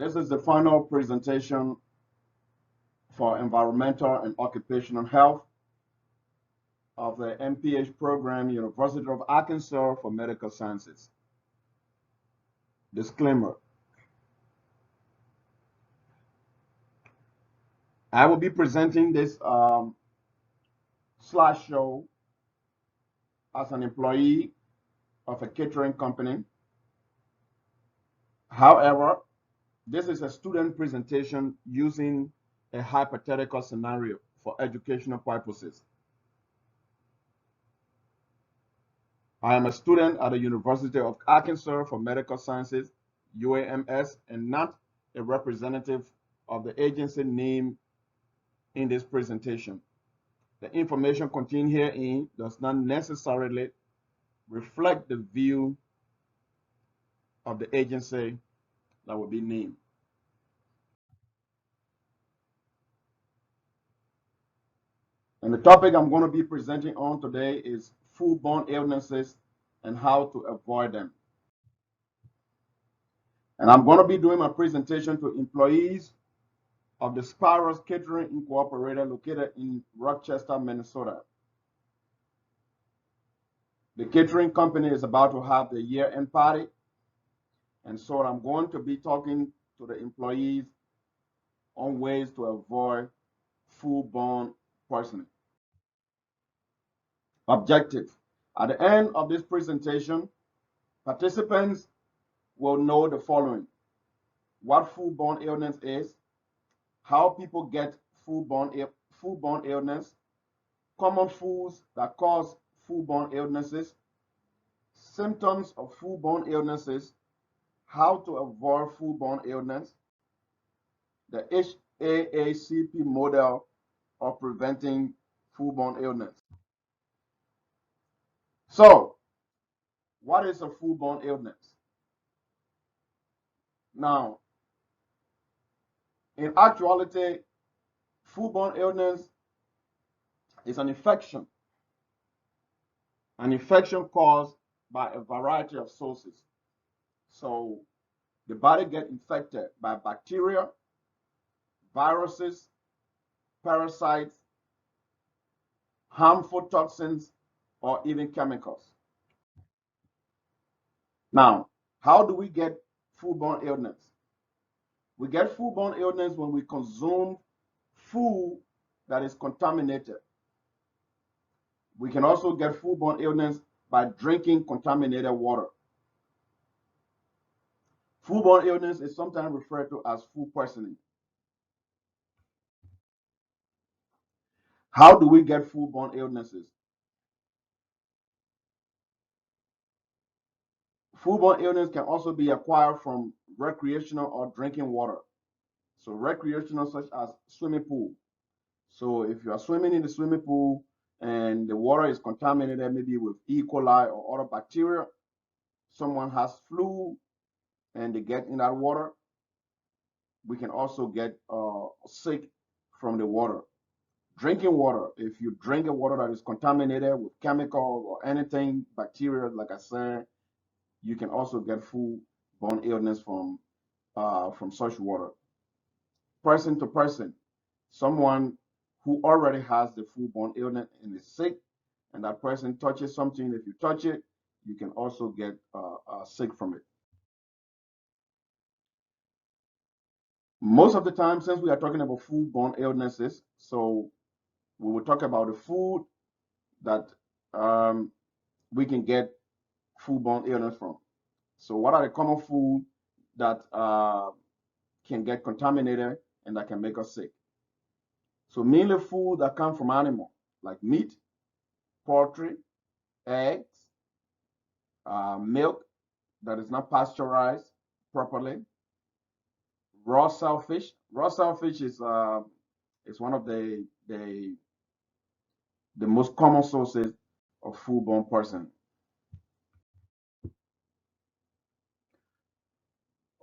This is the final presentation for environmental and occupational health of the MPH program, University of Arkansas for Medical Sciences. Disclaimer. I will be presenting this slideshow as an employee of a catering company. However, this is a student presentation using a hypothetical scenario for educational purposes. I am a student at the University of Arkansas for Medical Sciences, UAMS, and not a representative of the agency named in this presentation. The information contained herein does not necessarily reflect the view of the agency that will be named. And the topic I'm going to be presenting on today is foodborne illnesses and how to avoid them. And I'm going to be doing my presentation to employees of the Spiros Catering Incorporated located in Rochester, Minnesota. The catering company is about to have the year-end party, and so I'm going to be talking to the employees on ways to avoid foodborne poisoning. Objective. At the end of this presentation, participants will know the following: what foodborne illness is, how people get foodborne illness, common foods that cause foodborne illnesses, symptoms of foodborne illnesses, how to avoid foodborne illness, the HAACP model of preventing foodborne illness. So, what is a foodborne illness? Now, in actuality, foodborne illness is an infection caused by a variety of sources. So, the body gets infected by bacteria, viruses, parasites, harmful toxins, or even chemicals. Now, how do we get foodborne illness? We get foodborne illness when we consume food that is contaminated. We can also get foodborne illness by drinking contaminated water. Foodborne illness is sometimes referred to as food poisoning. How do we get foodborne illnesses? Foodborne illness can also be acquired from recreational or drinking water. So recreational, such as swimming pool. So if you are swimming in the swimming pool and the water is contaminated, maybe with E. coli or other bacteria, someone has flu and they get in that water, we can also get sick from the water. Drinking water, if you drink a water that is contaminated with chemical or anything, bacteria, like I said, you can also get foodborne illness from such water. Person to person, someone who already has the foodborne illness and is sick, and that person touches something, if you touch it, you can also get sick from it. Most of the time, since we are talking about foodborne illnesses, so we will talk about the food that we can get foodborne illness from. So what are the common food that can get contaminated and that can make us sick? So mainly food that come from animal, like meat, poultry, eggs, milk that is not pasteurized properly, raw shellfish. Raw shellfish is one of the most common sources of foodborne poisoning.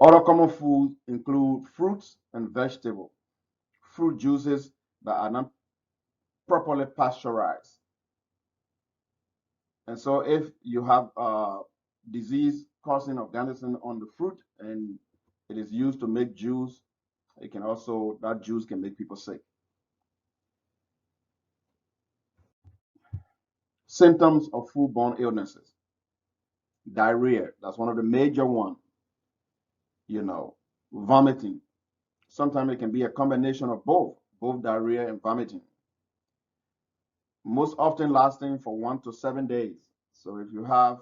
Other common foods include fruits and vegetables, fruit juices that are not properly pasteurized. And so if you have disease causing organism on the fruit and It is used to make juice. It can also, that juice can make people sick. Symptoms of foodborne illnesses. Diarrhea, that's one of the major ones. Vomiting. Sometimes it can be a combination of both diarrhea and vomiting. Most often lasting for 1 to 7 days. So if you have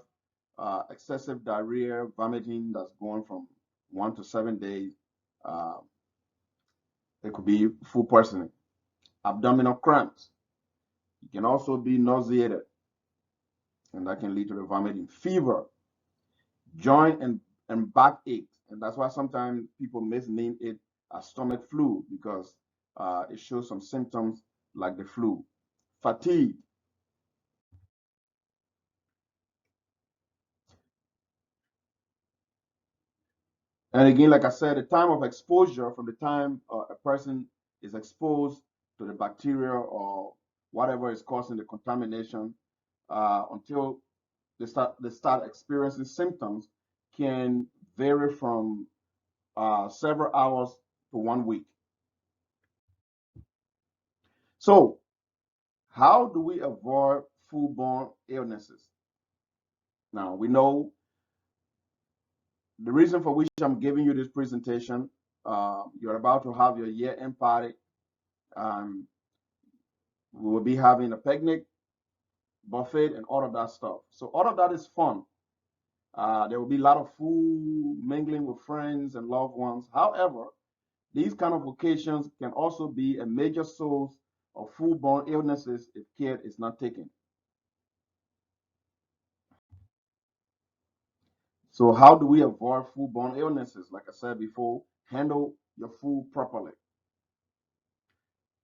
excessive diarrhea, vomiting that's going from 1 to 7 days, uh, it could be food poisoning. Abdominal cramps. You can also be nauseated, and that can lead to the vomiting. Fever, joint and back aches, and that's why sometimes people misname it as stomach flu because it shows some symptoms like the flu. Fatigue. And again, like I said, the time of exposure from the time a person is exposed to the bacteria or whatever is causing the contamination until they start experiencing symptoms can vary from several hours to 1 week. So, how do we avoid foodborne illnesses? Now, we know the reason for which I'm giving you this presentation. You're about to have your year-end party. Um, we will be having a picnic, buffet, and all of that stuff. So all of that is fun. There will be a lot of food, mingling with friends and loved ones. However, these kind of occasions can also be a major source of foodborne illnesses if care is not taken. So how do we avoid foodborne illnesses? Like I said before, handle your food properly.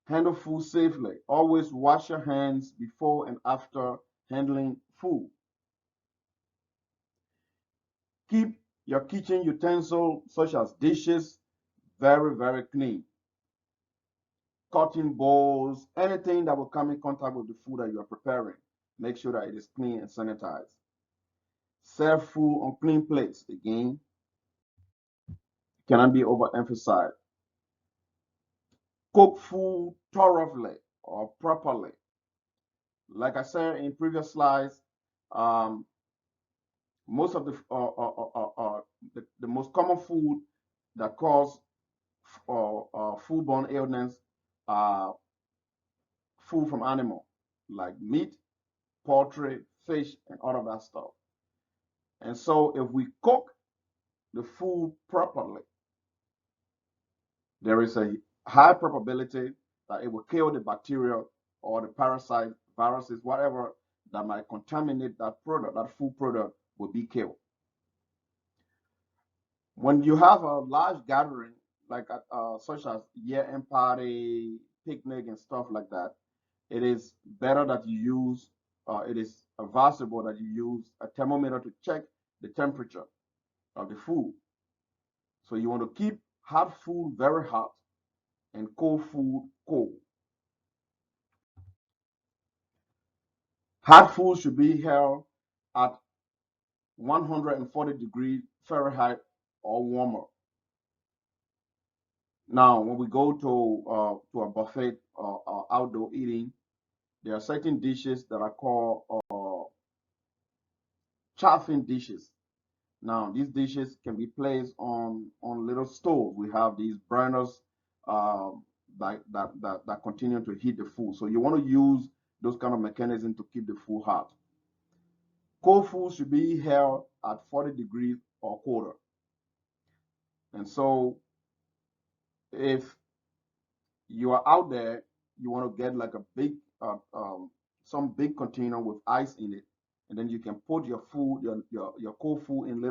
Handle food safely. Always wash your hands before and after handling food. Keep your kitchen utensils, such as dishes, very, very clean. Cutting bowls, anything that will come in contact with the food that you are preparing, make sure that it is clean and sanitized. Serve food on clean plates. Again, cannot be overemphasized. Cook food thoroughly or properly. Like I said in previous slides, um, most of the most common food that cause foodborne illness are food from animal, like meat, poultry, fish, and all of that stuff. And so if we cook the food properly, there is a high probability that it will kill the bacteria or the parasite, viruses, whatever that might contaminate that product, that food product will be killed. When you have a large gathering, like such as year-end party, picnic, and stuff like that, it is better that you use, it is advisable that you use a thermometer to check the temperature of the food. So you want to keep hot food very hot and cold food cold. Hot food should be held at 140 degrees Fahrenheit or warmer. Now, when we go to a buffet or outdoor eating, there are certain dishes that are called chafing dishes. Now, these dishes can be placed on little stoves. We have these burners that continue to heat the food. So you want to use those kind of mechanisms to keep the food hot. Cold food should be held at 40 degrees or colder. And so if you are out there, you want to get like a big, some big container with ice in it, and then you can put your food, your cold food in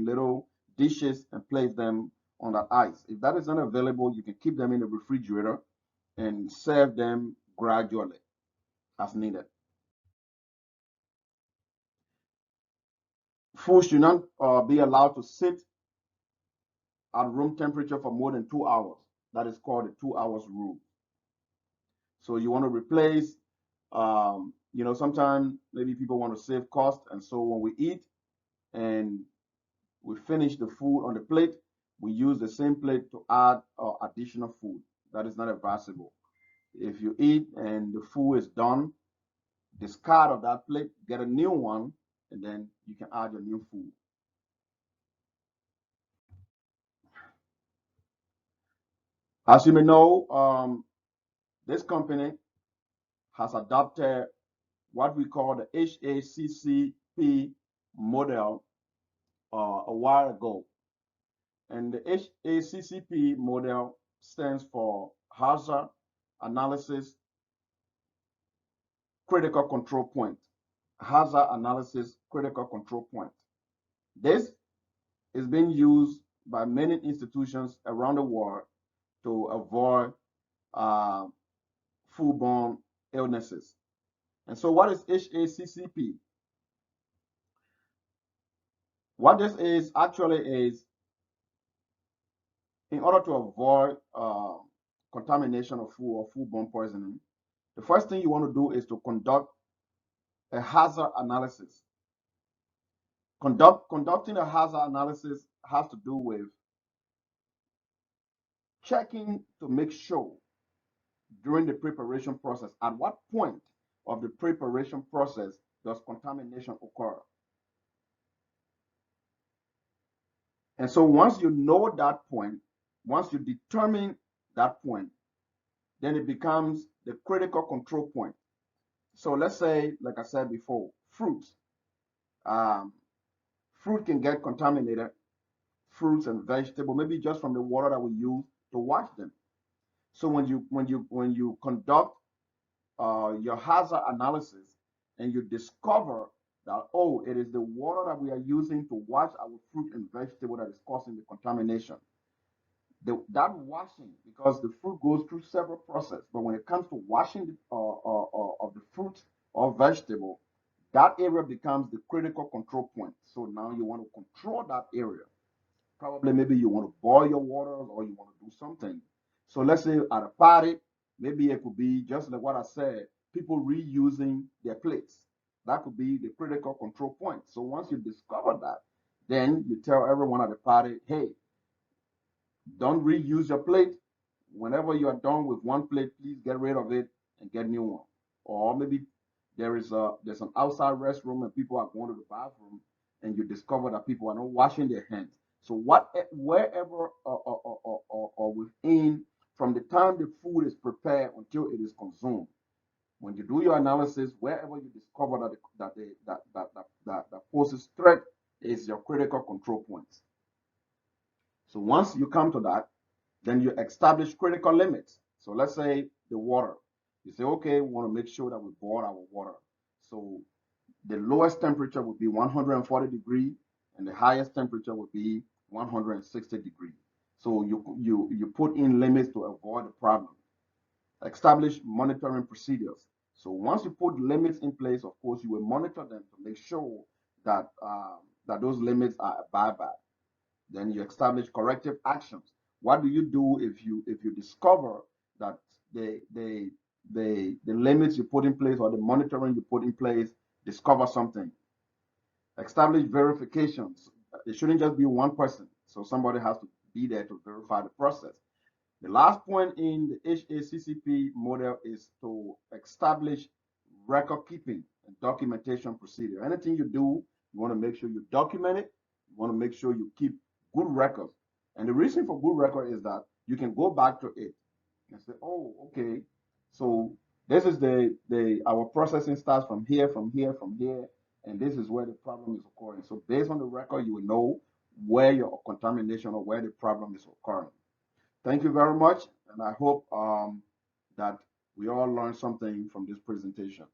little dishes and place them on that ice. If that is not available, you can keep them in the refrigerator and serve them gradually as needed. Food should not be allowed to sit at room temperature for more than 2 hours. That is called the 2 hours rule. So you want to replace, sometimes maybe people want to save cost. And so when we eat and we finish the food on the plate, we use the same plate to add additional food. That is not advisable. If you eat and the food is done, discard of that plate, get a new one, and then you can add your new food. As you may know, this company has adopted what we call the HACCP model a while ago. And the HACCP model stands for Hazard Analysis Critical Control Point. Hazard Analysis Critical Control Point. This is being used by many institutions around the world to avoid uh, foodborne illnesses. And so, what is HACCP? What this is actually is in order to avoid contamination of food or foodborne poisoning, the first thing you want to do is to conduct a hazard analysis. Conducting a hazard analysis has to do with checking to make sure during the preparation process, at what point of the preparation process does contamination occur? And so once you know that point, once you determine that point, then it becomes the critical control point. So let's say, like I said before, fruits. Um, fruit can get contaminated, fruits and vegetables, maybe just from the water that we use to wash them. So when you conduct your hazard analysis and you discover that, oh, it is the water that we are using to wash our fruit and vegetable that is causing the contamination. That washing, because the fruit goes through several processes, but when it comes to washing of the fruit or vegetable, that area becomes the critical control point. So now you want to control that area. Probably maybe you want to boil your water or you want to do something. So let's say at a party, maybe it could be just like what I said, people reusing their plates. That could be the critical control point. So once you discover that, then you tell everyone at the party, hey, don't reuse your plate. Whenever you are done with one plate, please get rid of it and get a new one. Or maybe there's an outside restroom and people are going to the bathroom and you discover that people are not washing their hands. So wherever or within from the time the food is prepared until it is consumed, when you do your analysis, wherever you discover that poses threat is your critical control points. So once you come to that, then you establish critical limits. So let's say the water. You say, okay, we want to make sure that we boil our water. So the lowest temperature would be 140 degrees, and the highest temperature would be 160 degrees. So you put in limits to avoid the problem. Establish monitoring procedures. So once you put limits in place, of course, you will monitor them to make sure that that those limits are abided by. Then you establish corrective actions. What do you do if you discover that the limits you put in place or the monitoring you put in place discover something? Establish verifications. It shouldn't just be one person. So somebody has to be there to verify the process. The last point in the HACCP model is to establish record keeping and documentation procedure. Anything you do, you want to make sure you document it. You want to make sure you keep good records. And the reason for good record is that you can go back to it and say, oh, okay, so this is the our processing starts from here, from here, from here, and this is where the problem is occurring. So based on the record, you will know where your contamination or where the problem is occurring. Thank you very much, and I hope that we all learned something from this presentation.